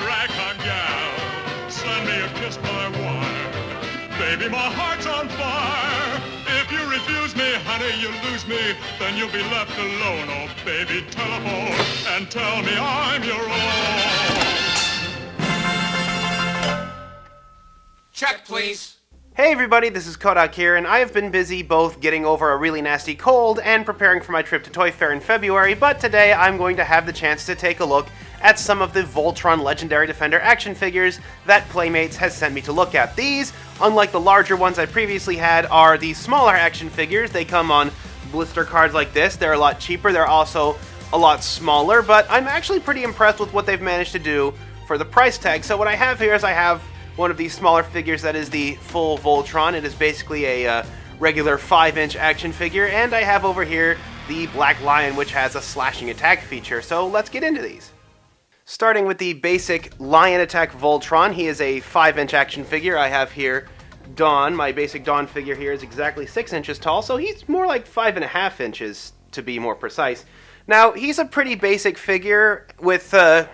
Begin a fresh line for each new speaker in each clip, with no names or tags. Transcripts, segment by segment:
ragtime gal. Send me a kiss by wire. Baby, my heart's on fire. If you refuse me, honey, you lose me. Then you'll be left alone. Oh, baby, telephone and tell me I'm your own.
Check, please.
Hey everybody, this is Kohdok here, and I have been busy both getting over a really nasty cold and preparing for my trip to Toy Fair in February, but today I'm going to have the chance to take a look at some of the Voltron Legendary Defender action figures that Playmates has sent me to look at. These, unlike the larger ones I previously had, are the smaller action figures. They come on blister cards like this. They're a lot cheaper. They're also a lot smaller, but I'm actually pretty impressed with what they've managed to do for the price tag. So what I have here is I have one of these smaller figures that is the full Voltron. It is basically a regular 5-inch action figure, and I have over here the Black Lion, which has a slashing attack feature. So let's get into these. Starting with the basic Lion Attack Voltron, he is a 5-inch action figure. I have here Dawn. My basic Dawn figure here is exactly 6 inches tall, so he's more like 5.5 inches to be more precise. Now, he's a pretty basic figure with,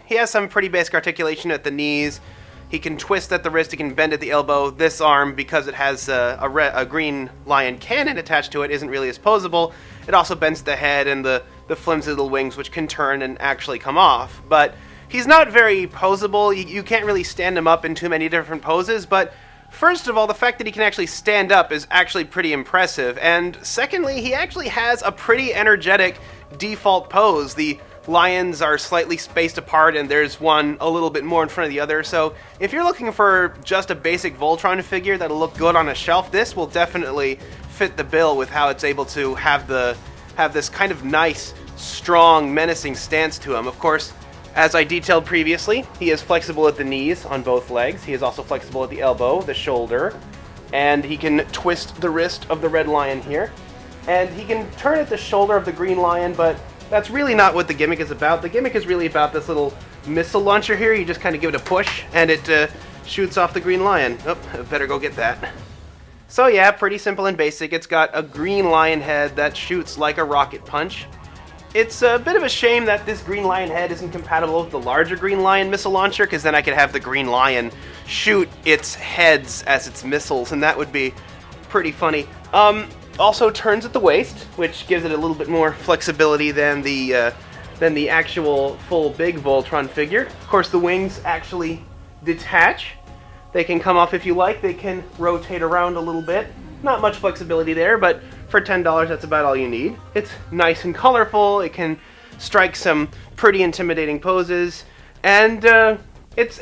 he has some pretty basic articulation at the knees. He can twist at the wrist, he can bend at the elbow. This arm, because it has a green lion cannon attached to it, isn't really as posable. It also bends the head and the flimsy little wings, which can turn and actually come off. But he's not very posable. You can't really stand him up in too many different poses, but first of all, the fact that he can actually stand up is actually pretty impressive. And secondly, he actually has a pretty energetic default pose. The lions are slightly spaced apart, and there's one a little bit more in front of the other. So if you're looking for just a basic Voltron figure that'll look good on a shelf, this will definitely fit the bill with how it's able to have this kind of nice, strong, menacing stance to him. Of course, as I detailed previously, he is flexible at the knees on both legs. He is also flexible at the elbow, the shoulder, and he can twist the wrist of the red lion here. And he can turn at the shoulder of the green lion, but that's really not what the gimmick is about. The gimmick is really about this little missile launcher here. You just kind of give it a push, and it shoots off the green lion. Oh, I better go get that. So yeah, pretty simple and basic. It's got a green lion head that shoots like a rocket punch. It's a bit of a shame that this green lion head isn't compatible with the larger green lion missile launcher, because then I could have the green lion shoot its heads as its missiles, and that would be pretty funny. Also turns at the waist, which gives it a little bit more flexibility than the actual full big Voltron figure. Of course, the wings actually detach. They can come off if you like. They can rotate around a little bit. Not much flexibility there, but for $10, that's about all you need. It's nice and colorful. It can strike some pretty intimidating poses, and it's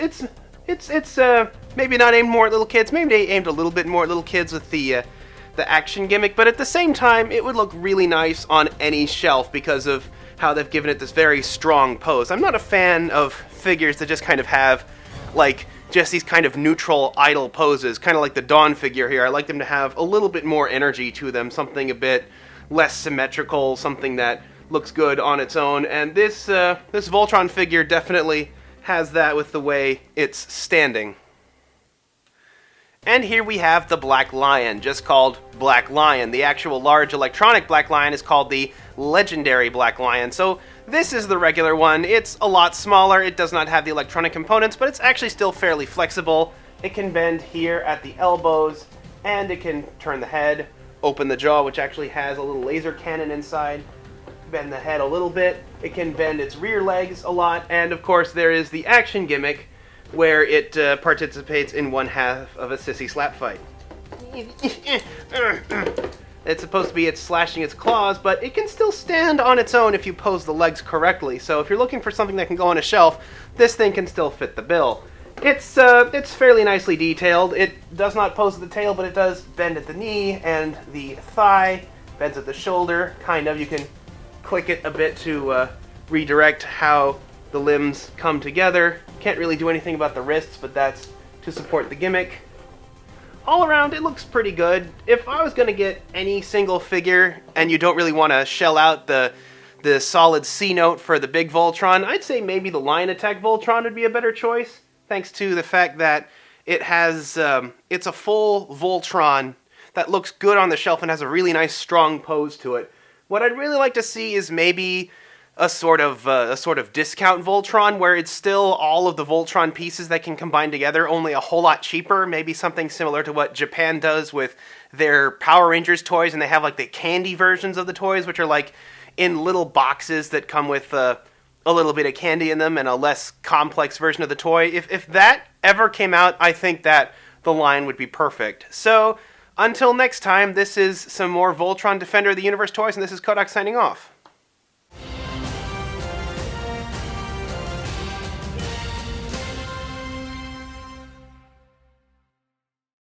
maybe not aimed more at little kids. Maybe they aimed a little bit more at little kids with the action gimmick, but at the same time, it would look really nice on any shelf because of how they've given it this very strong pose. I'm not a fan of figures that just kind of have, like, just these kind of neutral, idle poses, kind of like the Dawn figure here. I like them to have a little bit more energy to them, something a bit less symmetrical, something that looks good on its own, and this Voltron figure definitely has that with the way it's standing. And here we have the Black Lion, just called Black Lion. The actual large electronic Black Lion is called the Legendary Black Lion. So this is the regular one. It's a lot smaller. It does not have the electronic components, but it's actually still fairly flexible. It can bend here at the elbows, and it can turn the head, open the jaw, which actually has a little laser cannon inside, bend the head a little bit. It can bend its rear legs a lot, and of course there is the action gimmick, where it participates in one half of a sissy slap fight. It's supposed to be it's slashing its claws, but it can still stand on its own if you pose the legs correctly. So if you're looking for something that can go on a shelf, this thing can still fit the bill. It's fairly nicely detailed. It does not pose at the tail, but it does bend at the knee and the thigh, bends at the shoulder, kind of. You can click it a bit to redirect how the limbs come together. Can't really do anything about the wrists, but that's to support the gimmick. All around, it looks pretty good. If I was going to get any single figure, and you don't really want to shell out the solid C note for the big Voltron, I'd say maybe the Lion Attack Voltron would be a better choice, thanks to the fact that it has, it's a full Voltron that looks good on the shelf and has a really nice strong pose to it. What I'd really like to see is maybe a sort of discount Voltron where it's still all of the Voltron pieces that can combine together, only a whole lot cheaper. Maybe something similar to what Japan does with their Power Rangers toys, and they have like the candy versions of the toys, which are like in little boxes that come with a little bit of candy in them and a less complex version of the toy. If that ever came out, I think that the line would be perfect. So until next time, this is some more Voltron Defender of the Universe toys, and this is Kohdok signing off.